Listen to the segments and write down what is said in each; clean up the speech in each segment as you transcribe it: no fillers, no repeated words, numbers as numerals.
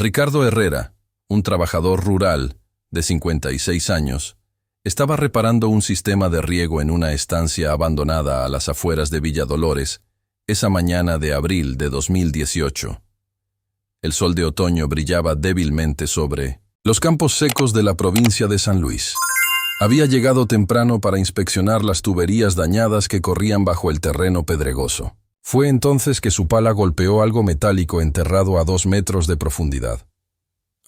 Ricardo Herrera, un trabajador rural de 56 años, estaba reparando un sistema de riego en una estancia abandonada a las afueras de Villa Dolores esa mañana de abril de 2018. El sol de otoño brillaba débilmente sobre los campos secos de la provincia de San Luis. Había llegado temprano para inspeccionar las tuberías dañadas que corrían bajo el terreno pedregoso. Fue entonces que su pala golpeó algo metálico enterrado a 2 metros de profundidad.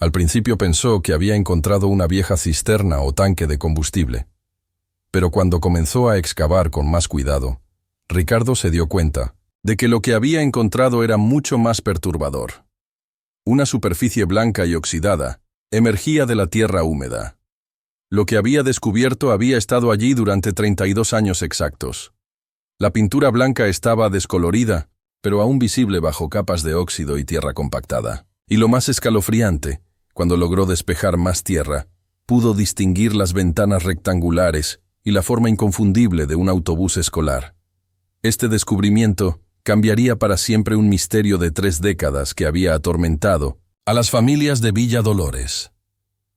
Al principio pensó que había encontrado una vieja cisterna o tanque de combustible. Pero cuando comenzó a excavar con más cuidado, Ricardo se dio cuenta de que lo que había encontrado era mucho más perturbador. Una superficie blanca y oxidada emergía de la tierra húmeda. Lo que había descubierto había estado allí durante 32 años exactos. La pintura blanca estaba descolorida, pero aún visible bajo capas de óxido y tierra compactada. Y lo más escalofriante, cuando logró despejar más tierra, pudo distinguir las ventanas rectangulares y la forma inconfundible de un autobús escolar. Este descubrimiento cambiaría para siempre un misterio de 3 décadas que había atormentado a las familias de Villa Dolores.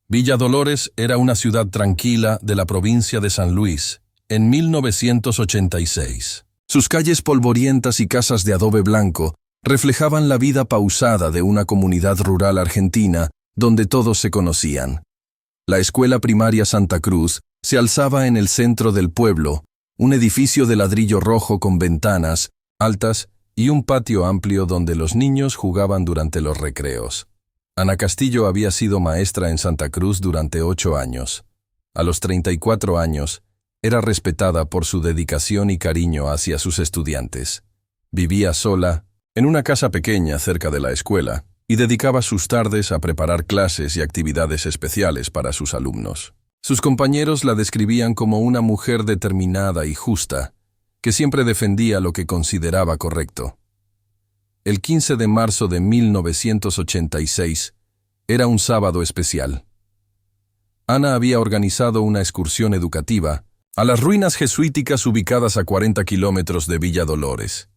Villa Dolores era una ciudad tranquila de la provincia de San Luis, en 1986. Sus calles polvorientas y casas de adobe blanco reflejaban la vida pausada de una comunidad rural argentina donde todos se conocían. La escuela primaria Santa Cruz se alzaba en el centro del pueblo, un edificio de ladrillo rojo con ventanas altas y un patio amplio donde los niños jugaban durante los recreos. Ana Castillo había sido maestra en Santa Cruz durante 8 años. A los 34 años, era respetada por su dedicación y cariño hacia sus estudiantes. Vivía sola, en una casa pequeña cerca de la escuela, y dedicaba sus tardes a preparar clases y actividades especiales para sus alumnos. Sus compañeros la describían como una mujer determinada y justa, que siempre defendía lo que consideraba correcto. El 15 de marzo de 1986 era un sábado especial. Ana había organizado una excursión educativa a las ruinas jesuíticas ubicadas a 40 kilómetros de Villa Dolores.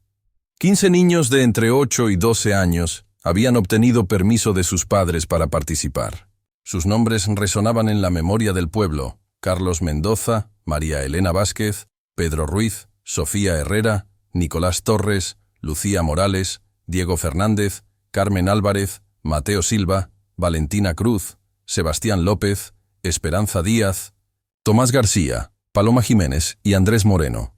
15 niños de entre 8 y 12 años habían obtenido permiso de sus padres para participar. Sus nombres resonaban en la memoria del pueblo: Carlos Mendoza, María Elena Vázquez, Pedro Ruiz, Sofía Herrera, Nicolás Torres, Lucía Morales, Diego Fernández, Carmen Álvarez, Mateo Silva, Valentina Cruz, Sebastián López, Esperanza Díaz, Tomás García, Paloma Jiménez y Andrés Moreno.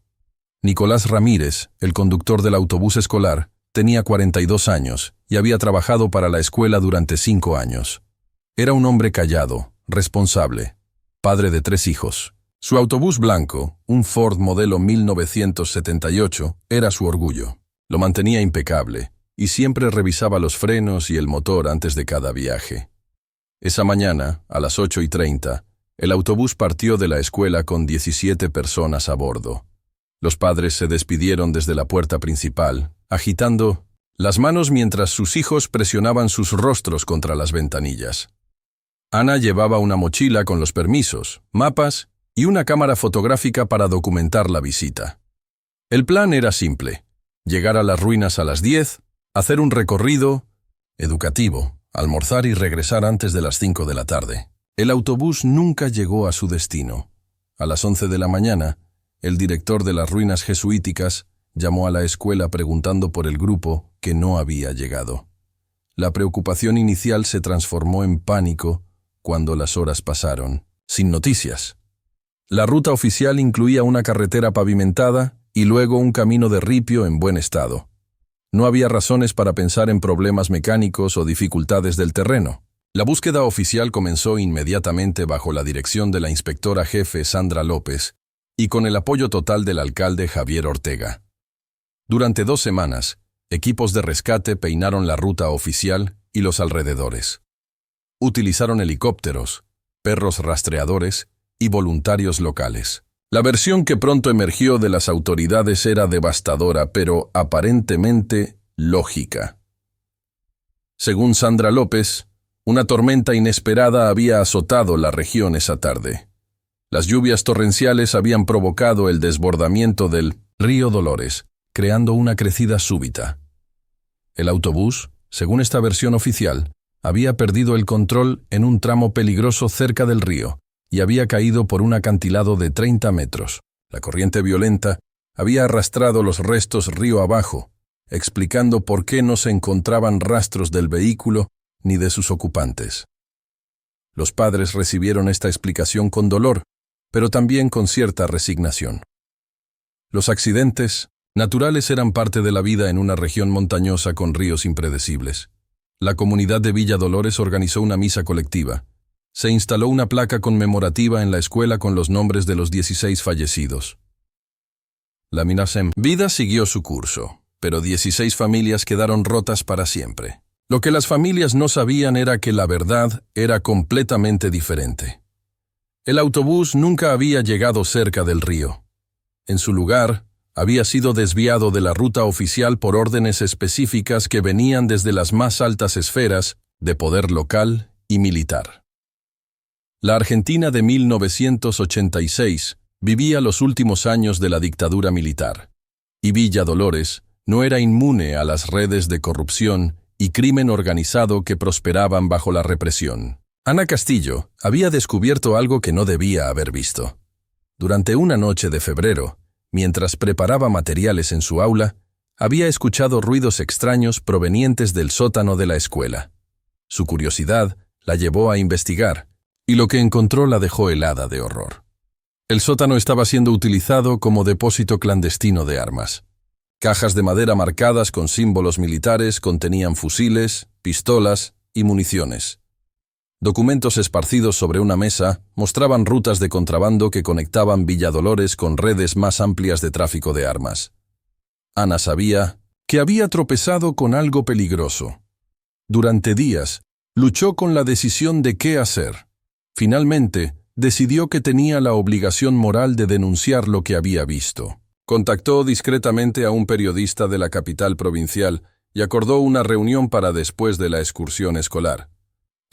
Nicolás Ramírez, el conductor del autobús escolar, tenía 42 años y había trabajado para la escuela durante 5 años. Era un hombre callado, responsable, padre de 3 hijos. Su autobús blanco, un Ford modelo 1978, era su orgullo. Lo mantenía impecable y siempre revisaba los frenos y el motor antes de cada viaje. Esa mañana, a las 8:30, el autobús partió de la escuela con 17 personas a bordo. Los padres se despidieron desde la puerta principal, agitando las manos mientras sus hijos presionaban sus rostros contra las ventanillas. Ana llevaba una mochila con los permisos, mapas y una cámara fotográfica para documentar la visita. El plan era simple: llegar a las ruinas a las 10, hacer un recorrido educativo, almorzar y regresar antes de las 5 de la tarde. El autobús nunca llegó a su destino. A las 11 de la mañana, el director de las ruinas jesuíticas llamó a la escuela preguntando por el grupo que no había llegado. La preocupación inicial se transformó en pánico cuando las horas pasaron, sin noticias. La ruta oficial incluía una carretera pavimentada y luego un camino de ripio en buen estado. No había razones para pensar en problemas mecánicos o dificultades del terreno. La búsqueda oficial comenzó inmediatamente bajo la dirección de la inspectora jefe Sandra López y con el apoyo total del alcalde Javier Ortega. Durante 2 semanas, equipos de rescate peinaron la ruta oficial y los alrededores. Utilizaron helicópteros, perros rastreadores y voluntarios locales. La versión que pronto emergió de las autoridades era devastadora, pero aparentemente lógica. Según Sandra López, una tormenta inesperada había azotado la región esa tarde. Las lluvias torrenciales habían provocado el desbordamiento del río Dolores, creando una crecida súbita. El autobús, según esta versión oficial, Había perdido el control en un tramo peligroso cerca del río y había caído por un acantilado de 30 metros. La corriente violenta había arrastrado los restos río abajo, explicando por qué no se encontraban rastros del vehículo ni de sus ocupantes. Los padres recibieron esta explicación con dolor, pero también con cierta resignación. Los accidentes naturales eran parte de la vida en una región montañosa con ríos impredecibles. La comunidad de Villa Dolores organizó una misa colectiva. Se instaló una placa conmemorativa en la escuela con los nombres de los 16 fallecidos. La vida siguió su curso, pero 16 familias quedaron rotas para siempre. Lo que las familias no sabían era que la verdad era completamente diferente. El autobús nunca había llegado cerca del río. En su lugar, había sido desviado de la ruta oficial por órdenes específicas que venían desde las más altas esferas de poder local y militar. La Argentina de 1986 vivía los últimos años de la dictadura militar, y Villa Dolores no era inmune a las redes de corrupción y crimen organizado que prosperaban bajo la represión. Ana Castillo había descubierto algo que no debía haber visto. Durante una noche de febrero, mientras preparaba materiales en su aula, había escuchado ruidos extraños provenientes del sótano de la escuela. Su curiosidad la llevó a investigar, y lo que encontró la dejó helada de horror. El sótano estaba siendo utilizado como depósito clandestino de armas. Cajas de madera marcadas con símbolos militares contenían fusiles, pistolas y municiones. Documentos esparcidos sobre una mesa mostraban rutas de contrabando que conectaban Villa Dolores con redes más amplias de tráfico de armas. Ana sabía que había tropezado con algo peligroso. Durante días, luchó con la decisión de qué hacer. Finalmente, decidió que tenía la obligación moral de denunciar lo que había visto. Contactó discretamente a un periodista de la capital provincial y acordó una reunión para después de la excursión escolar.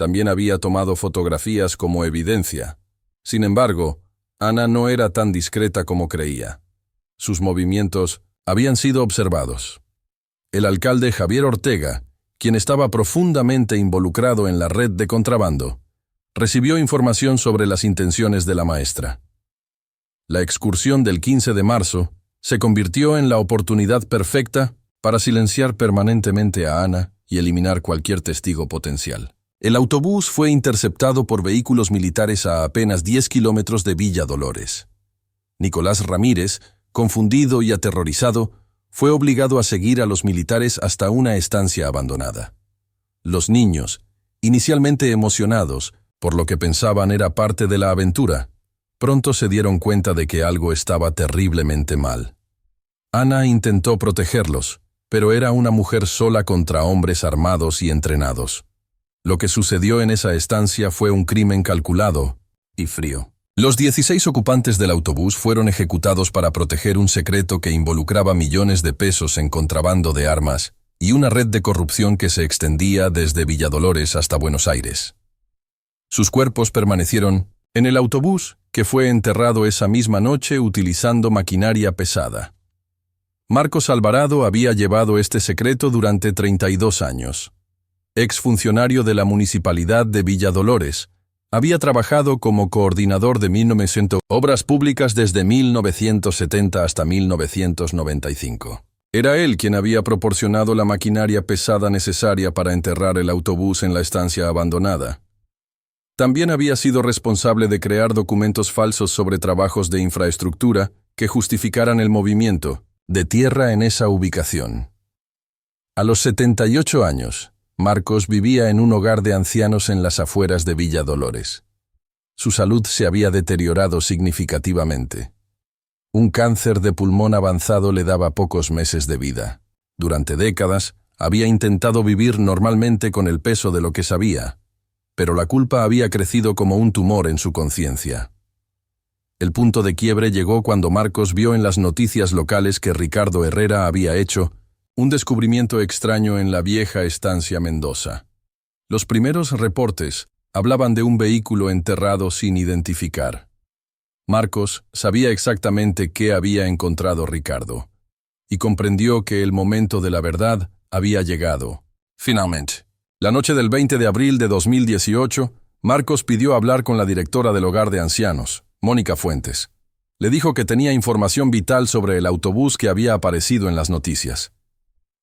También había tomado fotografías como evidencia. Sin embargo, Ana no era tan discreta como creía. Sus movimientos habían sido observados. El alcalde Javier Ortega, quien estaba profundamente involucrado en la red de contrabando, recibió información sobre las intenciones de la maestra. La excursión del 15 de marzo se convirtió en la oportunidad perfecta para silenciar permanentemente a Ana y eliminar cualquier testigo potencial. El autobús fue interceptado por vehículos militares a apenas 10 kilómetros de Villa Dolores. Nicolás Ramírez, confundido y aterrorizado, fue obligado a seguir a los militares hasta una estancia abandonada. Los niños, inicialmente emocionados, por lo que pensaban era parte de la aventura, pronto se dieron cuenta de que algo estaba terriblemente mal. Ana intentó protegerlos, pero era una mujer sola contra hombres armados y entrenados. Lo que sucedió en esa estancia fue un crimen calculado y frío. Los 16 ocupantes del autobús fueron ejecutados para proteger un secreto que involucraba millones de pesos en contrabando de armas y una red de corrupción que se extendía desde Villa Dolores hasta Buenos Aires. Sus cuerpos permanecieron en el autobús, que fue enterrado esa misma noche utilizando maquinaria pesada. Marcos Alvarado había llevado este secreto durante 32 años. Exfuncionario de la Municipalidad de Villa Dolores, había trabajado como coordinador de 1900 obras públicas desde 1970 hasta 1995. Era él quien había proporcionado la maquinaria pesada necesaria para enterrar el autobús en la estancia abandonada. También había sido responsable de crear documentos falsos sobre trabajos de infraestructura que justificaran el movimiento de tierra en esa ubicación. A los 78 años, Marcos vivía en un hogar de ancianos en las afueras de Villa Dolores. Su salud se había deteriorado significativamente. Un cáncer de pulmón avanzado le daba pocos meses de vida. Durante décadas, había intentado vivir normalmente con el peso de lo que sabía, pero la culpa había crecido como un tumor en su conciencia. El punto de quiebre llegó cuando Marcos vio en las noticias locales que Ricardo Herrera había hecho un descubrimiento extraño en la vieja estancia Mendoza. Los primeros reportes hablaban de un vehículo enterrado sin identificar. Marcos sabía exactamente qué había encontrado Ricardo, y comprendió que el momento de la verdad había llegado. Finalmente, La noche del 20 de abril de 2018, Marcos pidió hablar con la directora del hogar de ancianos, Mónica Fuentes. Le dijo que tenía información vital sobre el autobús que había aparecido en las noticias.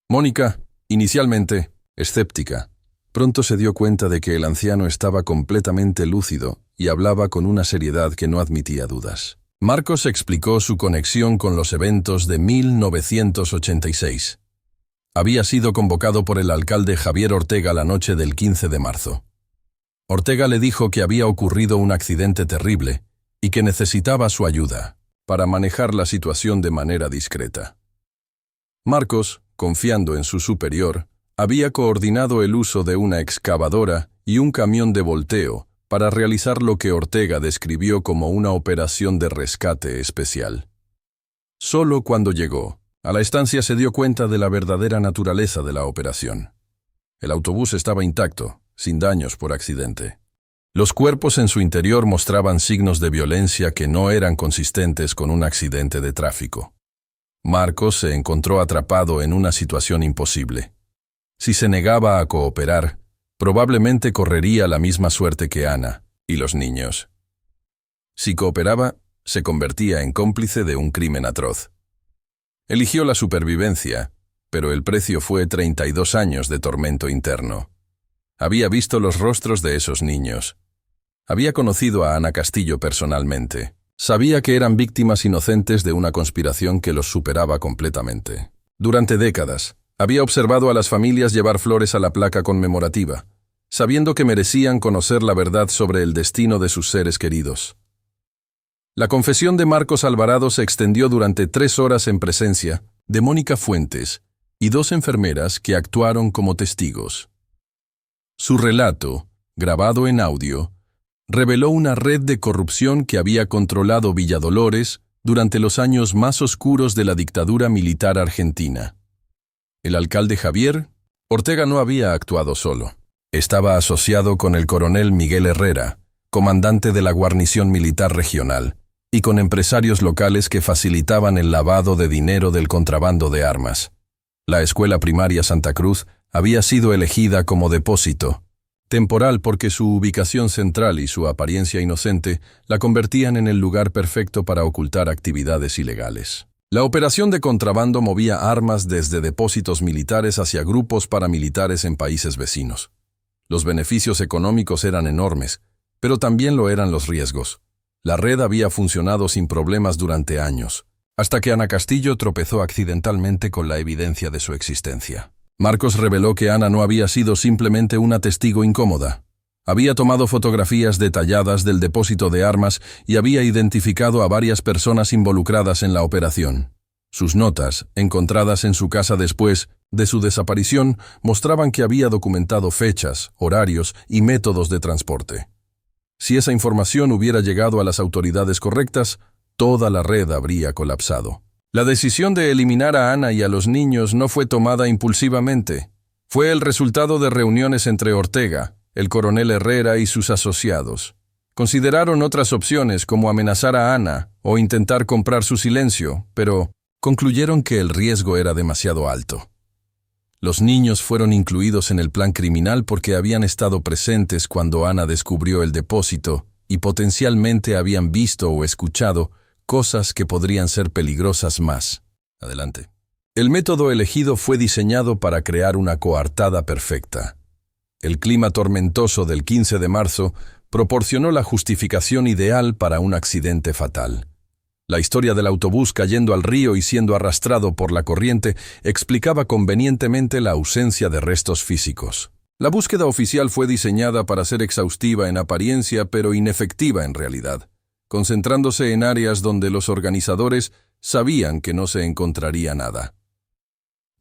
Mónica, inicialmente escéptica, pronto se dio cuenta de que el anciano estaba completamente lúcido y hablaba con una seriedad que no admitía dudas. Marcos explicó su conexión con los eventos de 1986. Había sido convocado por el alcalde Javier Ortega la noche del 15 de marzo. Ortega le dijo que había ocurrido un accidente terrible y que necesitaba su ayuda para manejar la situación de manera discreta. Marcos, confiando en su superior, había coordinado el uso de una excavadora y un camión de volteo para realizar lo que Ortega describió como una operación de rescate especial. Solo cuando llegó a la estancia se dio cuenta de la verdadera naturaleza de la operación. El autobús estaba intacto, sin daños por accidente. Los cuerpos en su interior mostraban signos de violencia que no eran consistentes con un accidente de tráfico. Marcos se encontró atrapado en una situación imposible. Si se negaba a cooperar, probablemente correría la misma suerte que Ana y los niños. Si cooperaba, se convertía en cómplice de un crimen atroz. Eligió la supervivencia, pero el precio fue 32 años de tormento interno. Había visto los rostros de esos niños. Había conocido a Ana Castillo personalmente. Sabía que eran víctimas inocentes de una conspiración que los superaba completamente. Durante décadas, había observado a las familias llevar flores a la placa conmemorativa, sabiendo que merecían conocer la verdad sobre el destino de sus seres queridos. La confesión de Marcos Alvarado se extendió durante 3 horas en presencia de Mónica Fuentes y 2 enfermeras que actuaron como testigos. Su relato, grabado en audio, reveló una red de corrupción que había controlado Villa Dolores durante los años más oscuros de la dictadura militar argentina. El alcalde Javier Ortega no había actuado solo. Estaba asociado con el coronel Miguel Herrera, comandante de la guarnición militar regional, y con empresarios locales que facilitaban el lavado de dinero del contrabando de armas. La escuela primaria Santa Cruz había sido elegida como depósito, temporal porque su ubicación central y su apariencia inocente la convertían en el lugar perfecto para ocultar actividades ilegales. La operación de contrabando movía armas desde depósitos militares hacia grupos paramilitares en países vecinos. Los beneficios económicos eran enormes, pero también lo eran los riesgos. La red había funcionado sin problemas durante años, hasta que Ana Castillo tropezó accidentalmente con la evidencia de su existencia. Marcos reveló que Ana no había sido simplemente una testigo incómoda. Había tomado fotografías detalladas del depósito de armas y había identificado a varias personas involucradas en la operación. Sus notas, encontradas en su casa después de su desaparición, mostraban que había documentado fechas, horarios y métodos de transporte. Si esa información hubiera llegado a las autoridades correctas, toda la red habría colapsado. La decisión de eliminar a Ana y a los niños no fue tomada impulsivamente. Fue el resultado de reuniones entre Ortega, el coronel Herrera y sus asociados. Consideraron otras opciones como amenazar a Ana o intentar comprar su silencio, pero concluyeron que el riesgo era demasiado alto. Los niños fueron incluidos en el plan criminal porque habían estado presentes cuando Ana descubrió el depósito y potencialmente habían visto o escuchado cosas que podrían ser peligrosas más. Adelante. El método elegido fue diseñado para crear una coartada perfecta. El clima tormentoso del 15 de marzo proporcionó la justificación ideal para un accidente fatal. La historia del autobús cayendo al río y siendo arrastrado por la corriente explicaba convenientemente la ausencia de restos físicos. La búsqueda oficial fue diseñada para ser exhaustiva en apariencia pero inefectiva en realidad, concentrándose en áreas donde los organizadores sabían que no se encontraría nada.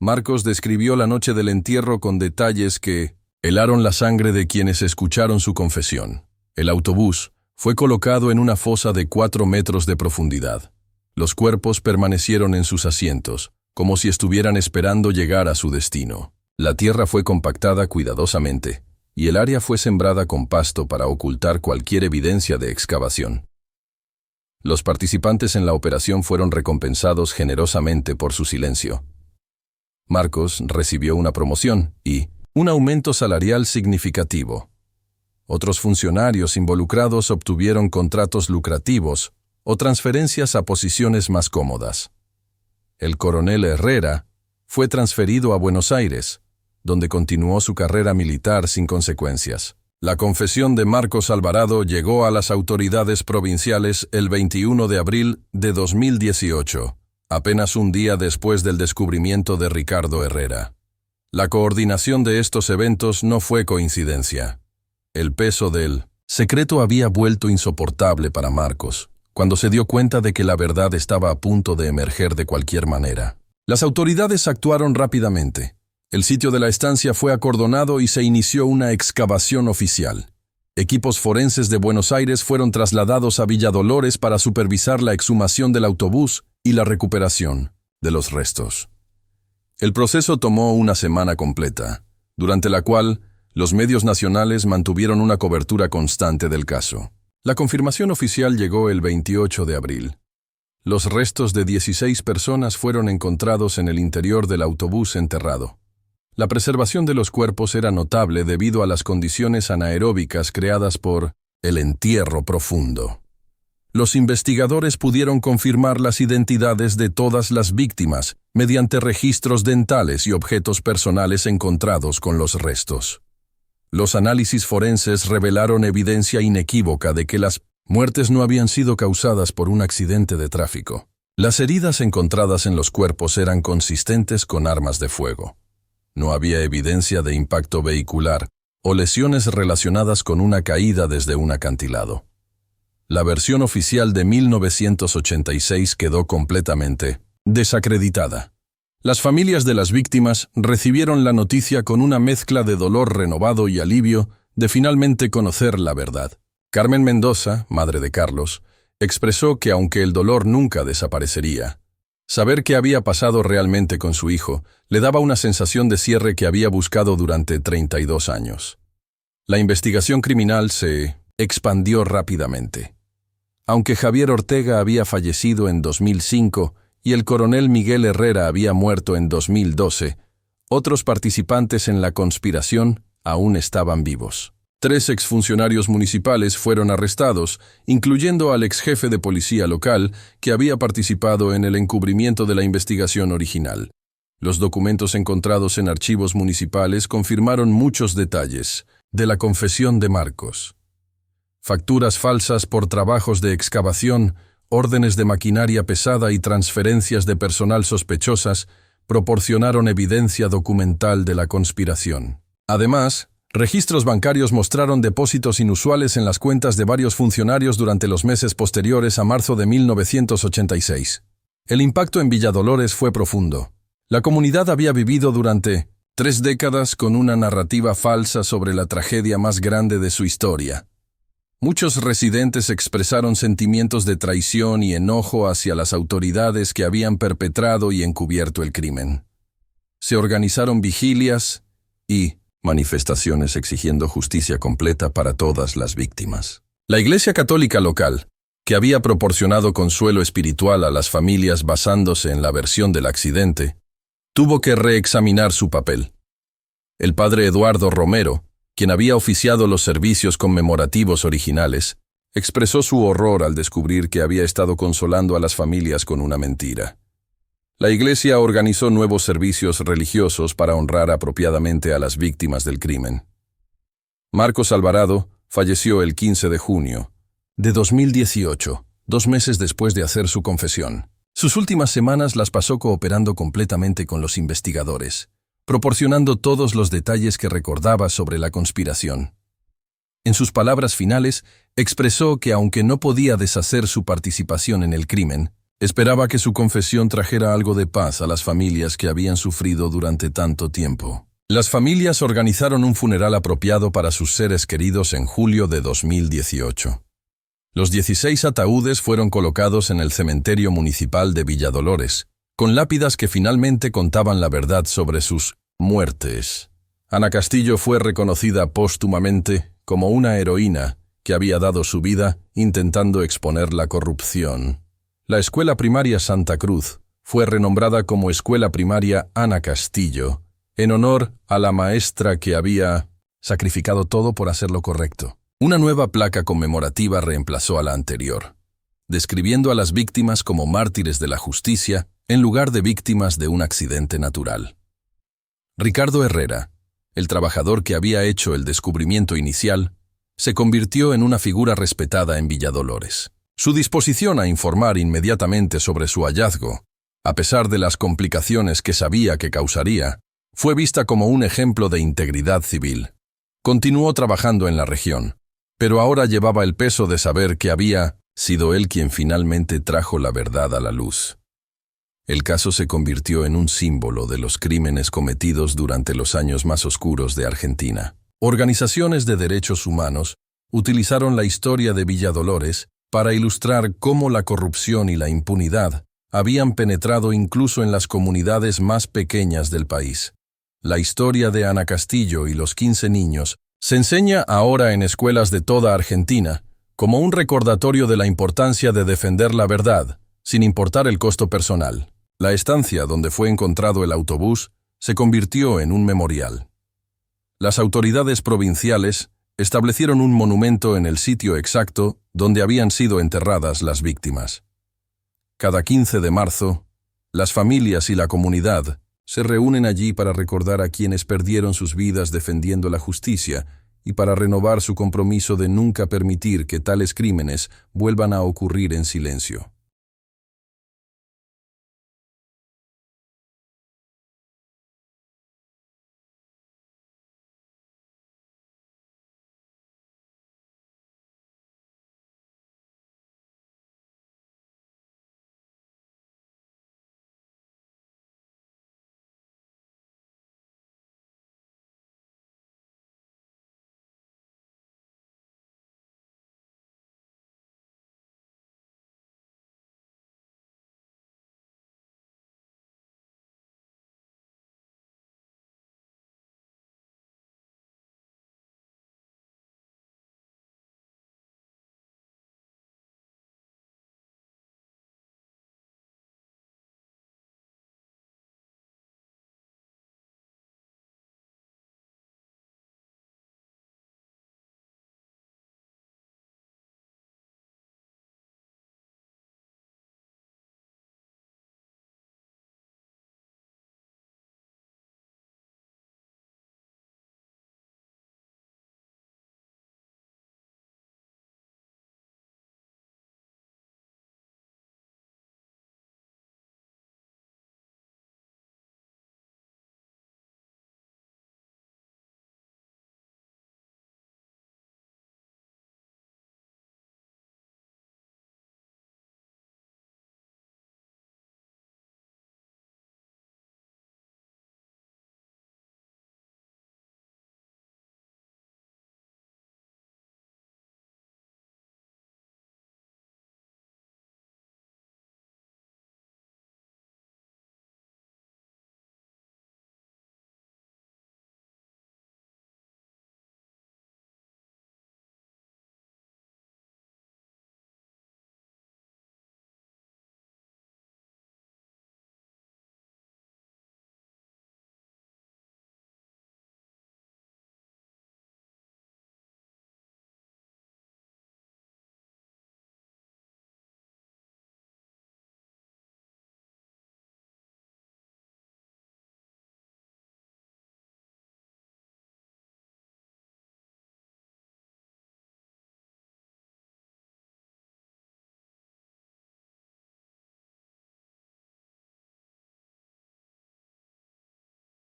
Marcos describió la noche del entierro con detalles que helaron la sangre de quienes escucharon su confesión. El autobús fue colocado en una fosa de 4 metros de profundidad. Los cuerpos permanecieron en sus asientos, como si estuvieran esperando llegar a su destino. La tierra fue compactada cuidadosamente, y el área fue sembrada con pasto para ocultar cualquier evidencia de excavación. Los participantes en la operación fueron recompensados generosamente por su silencio. Marcos recibió una promoción y un aumento salarial significativo. Otros funcionarios involucrados obtuvieron contratos lucrativos o transferencias a posiciones más cómodas. El coronel Herrera fue transferido a Buenos Aires, donde continuó su carrera militar sin consecuencias. La confesión de Marcos Alvarado llegó a las autoridades provinciales el 21 de abril de 2018, apenas un día después del descubrimiento de Ricardo Herrera. La coordinación de estos eventos no fue coincidencia. El peso del secreto había vuelto insoportable para Marcos, cuando se dio cuenta de que la verdad estaba a punto de emerger de cualquier manera. Las autoridades actuaron rápidamente. El sitio de la estancia fue acordonado y se inició una excavación oficial. Equipos forenses de Buenos Aires fueron trasladados a Villa Dolores para supervisar la exhumación del autobús y la recuperación de los restos. El proceso tomó una semana completa, durante la cual los medios nacionales mantuvieron una cobertura constante del caso. La confirmación oficial llegó el 28 de abril. Los restos de 16 personas fueron encontrados en el interior del autobús enterrado. La preservación de los cuerpos era notable debido a las condiciones anaeróbicas creadas por el entierro profundo. Los investigadores pudieron confirmar las identidades de todas las víctimas mediante registros dentales y objetos personales encontrados con los restos. Los análisis forenses revelaron evidencia inequívoca de que las muertes no habían sido causadas por un accidente de tráfico. Las heridas encontradas en los cuerpos eran consistentes con armas de fuego. No había evidencia de impacto vehicular o lesiones relacionadas con una caída desde un acantilado. La versión oficial de 1986 quedó completamente desacreditada. Las familias de las víctimas recibieron la noticia con una mezcla de dolor renovado y alivio de finalmente conocer la verdad. Carmen Mendoza, madre de Carlos, expresó que aunque el dolor nunca desaparecería, saber qué había pasado realmente con su hijo le daba una sensación de cierre que había buscado durante 32 años. La investigación criminal se expandió rápidamente. Aunque Javier Ortega había fallecido en 2005, y el coronel Miguel Herrera había muerto en 2012, otros participantes en la conspiración aún estaban vivos. 3 exfuncionarios municipales fueron arrestados, incluyendo al exjefe de policía local que había participado en el encubrimiento de la investigación original. Los documentos encontrados en archivos municipales confirmaron muchos detalles de la confesión de Marcos. Facturas falsas por trabajos de excavación, órdenes de maquinaria pesada y transferencias de personal sospechosas proporcionaron evidencia documental de la conspiración. Además, registros bancarios mostraron depósitos inusuales en las cuentas de varios funcionarios durante los meses posteriores a marzo de 1986. El impacto en Villa Dolores fue profundo. La comunidad había vivido durante 3 décadas con una narrativa falsa sobre la tragedia más grande de su historia. Muchos residentes expresaron sentimientos de traición y enojo hacia las autoridades que habían perpetrado y encubierto el crimen. Se organizaron vigilias y manifestaciones exigiendo justicia completa para todas las víctimas. La Iglesia Católica local, que había proporcionado consuelo espiritual a las familias basándose en la versión del accidente, tuvo que reexaminar su papel. El padre Eduardo Romero, quien había oficiado los servicios conmemorativos originales, expresó su horror al descubrir que había estado consolando a las familias con una mentira. La Iglesia organizó nuevos servicios religiosos para honrar apropiadamente a las víctimas del crimen. Marcos Alvarado falleció el 15 de junio de 2018, 2 meses después de hacer su confesión. Sus últimas semanas las pasó cooperando completamente con los investigadores, proporcionando todos los detalles que recordaba sobre la conspiración. En sus palabras finales, expresó que aunque no podía deshacer su participación en el crimen, esperaba que su confesión trajera algo de paz a las familias que habían sufrido durante tanto tiempo. Las familias organizaron un funeral apropiado para sus seres queridos en julio de 2018. Los 16 ataúdes fueron colocados en el cementerio municipal de Villa Dolores, con lápidas que finalmente contaban la verdad sobre sus muertes. Ana Castillo fue reconocida póstumamente como una heroína que había dado su vida intentando exponer la corrupción. La Escuela Primaria Santa Cruz fue renombrada como Escuela Primaria Ana Castillo en honor a la maestra que había sacrificado todo por hacer lo correcto. Una nueva placa conmemorativa reemplazó a la anterior, describiendo a las víctimas como mártires de la justicia en lugar de víctimas de un accidente natural. Ricardo Herrera, el trabajador que había hecho el descubrimiento inicial, se convirtió en una figura respetada en Villadolores. Su disposición a informar inmediatamente sobre su hallazgo, a pesar de las complicaciones que sabía que causaría, fue vista como un ejemplo de integridad civil. Continuó trabajando en la región, pero ahora llevaba el peso de saber que había sido él quien finalmente trajo la verdad a la luz. El caso se convirtió en un símbolo de los crímenes cometidos durante los años más oscuros de Argentina. Organizaciones de derechos humanos utilizaron la historia de Villadolores para ilustrar cómo la corrupción y la impunidad habían penetrado incluso en las comunidades más pequeñas del país. La historia de Ana Castillo y los 15 niños se enseña ahora en escuelas de toda Argentina como un recordatorio de la importancia de defender la verdad, sin importar el costo personal. La estancia donde fue encontrado el autobús se convirtió en un memorial. Las autoridades provinciales establecieron un monumento en el sitio exacto donde habían sido enterradas las víctimas. Cada 15 de marzo, las familias y la comunidad se reúnen allí para recordar a quienes perdieron sus vidas defendiendo la justicia y para renovar su compromiso de nunca permitir que tales crímenes vuelvan a ocurrir en silencio.